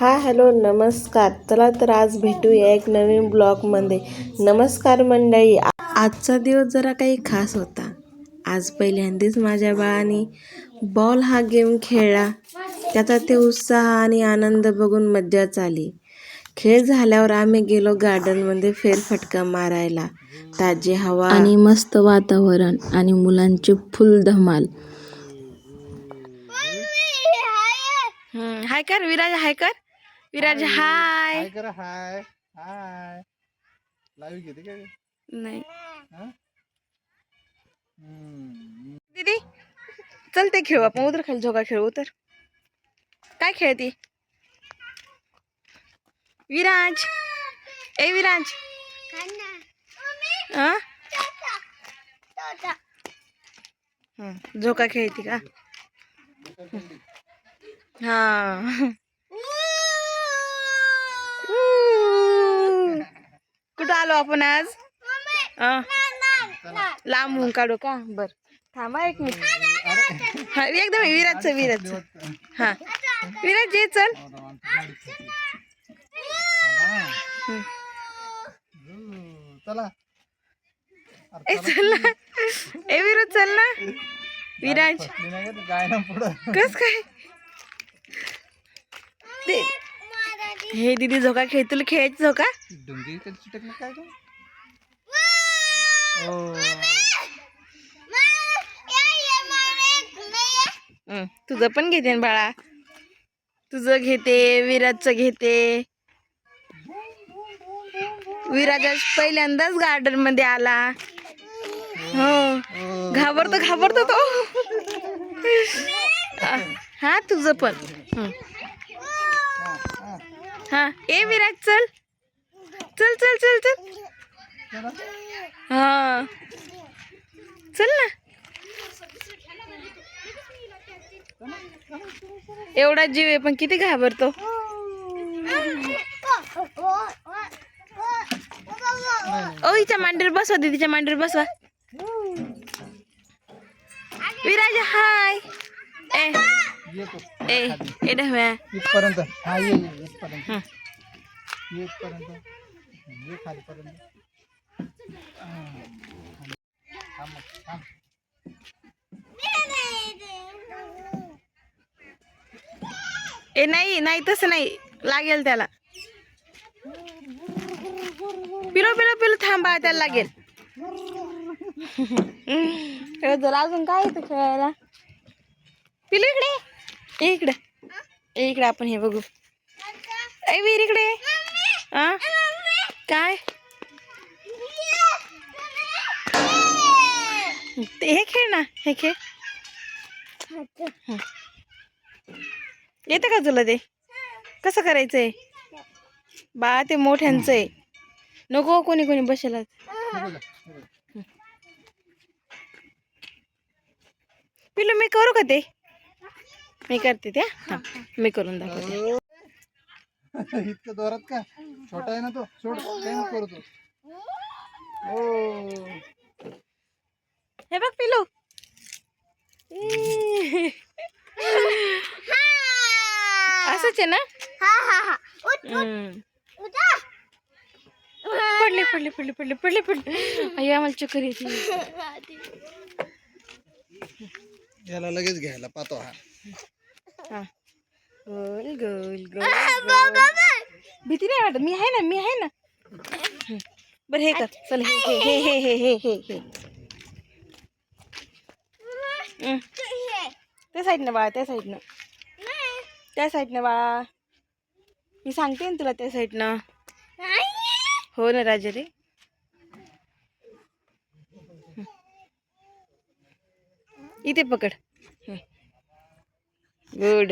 Hello नमस्कार. चला तर आज भेटूया एक नवीन ब्लॉगमध्ये. नमस्कार मंडळी. आजचा दिवस जरा काही खास होता. आज पहिल्यांदाच माझ्या बाळाने बॉल हा गेम खेळला. त्याचा ते उत्साह आणि आनंद बघून मज्जाच आली. खेळ झाल्यावर आम्ही गेलो गार्डनमध्ये फेरफटका मारायला. ताजी हवा आणि मस्त वातावरण आणि मुलांची फुल धमाल. हाय कर विराज, हाय कर विराज, हाय. हाय करा. हाय हाय. लाईव्ह घेते काय नाही दीदी? चल ते खेळू आपण. उतर खाली, झोका खेळू. उतर. काय खेळती विराज? ए विराज, झोका खेळती का? हा. कुठं आलो आपण आज? लांबून काढू का? बर थांबा एक मिनिट. हा एकदम विराजचं. हा विराज ये चल. चला ए चल ना. ए विराज चल ना. विराज काय ना पुढं कस काय ते? हे दीदी झोका खेळ. तुला खेळायचं झोका? डुंगी चिटकलं काय का? तुझं पण घेते ना बाळा. तुझं घेते, विराजचं घेते. विराज पहिल्यांदाच गार्डन मध्ये आला. हो घाबरतो तो. हा तुझं पण. हा ए विराज चल चल चल चल चल. हा चल ना. एवढा जीव आहे पण किती घाबरतो. ओ हिच्या मांडीवर बसवा, दीदीच्या मांडीवर बसवा. विराज हाय. ए ए ढव्या इथपर्यंत. हा ये इथपर्यंत. इथपर्यंत ये खालीपर्यंत. ए नाही नाही तसं नाही लागेल त्याला. पिलो थांबा, त्याला लागेल. जर अजून काय येतं खेळायला? पिलो इकडे, इकडे इकडे आपण हे बघू. ए वीर इकडे. काय हे खेळ ना, हे खेळ. येतं का तुला ते? कसं करायचंय बाळा? ते मोठ्यांचं आहे. नको कोणी कोणी बसेल. पिलू मी करू का ते? मी करते त्या. मी करून दाखवते. इतकं जोरात का? छोटा आहे ना तो. सोड काय नको करू तू. हे बघ पिलू. असंच आहे ना? पडले. आई आम्हाला चक्कर येते. याला लगेच घ्यायला पाहतो. हा गोल गोल गोल. भीती नाही वाटत. मी आहे ना. बरं हे कर चल. हे त्या साईडनं बाळा, त्या साईडनं बाळा. मी सांगते ना तुला त्या साईडनं. हो ना राजा रे. इथे पकड. गुड.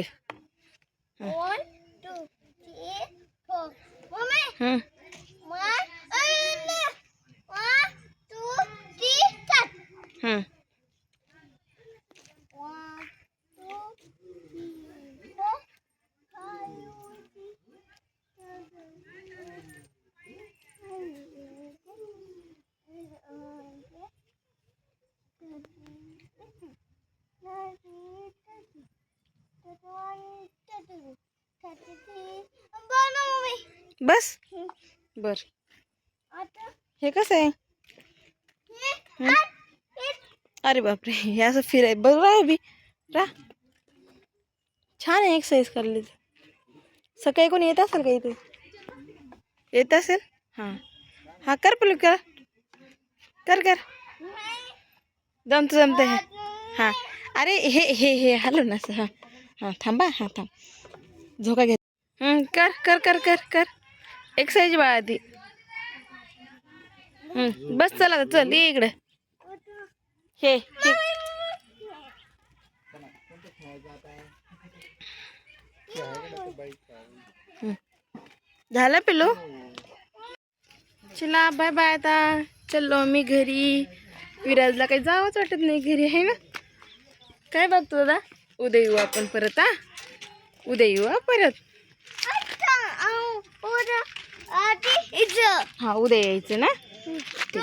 1 2 3 4. मम्मी 1 2 3 4. 1 2 3 4 5 6 7 8 9 10 11 12 13 14 15 16 17 18 19 20 21 22 23 24 बस बर. आता हे कसं आहे? हे हं? अरे बापरे, हे असं फिराय बरं राह बी रा. छान आहे एक्सरसाइज करली. सकाळी कोणी येत असेल का इथे? येत असेल. हां हां कर पहिले कर कर कर. जमतं हे. हां अरे हे हे हे हॅलो ना असं. हां हां थांबा. हां थांब झोका घे. कर कर कर कर कर एक्सरसाइज बाळा ती. बस चला चल ये इकडे. हे हे झालं पिलो. चला बाय बाय. आता चलो मी घरी. विराजला काही जावंच वाटत नाही घरी आहे ना. काय बघतो दादा? उद्या येऊ आपण परत. हा उद्या येऊ हा परत. आता आधी इथं हा उद्या यायचं ना. ठीक.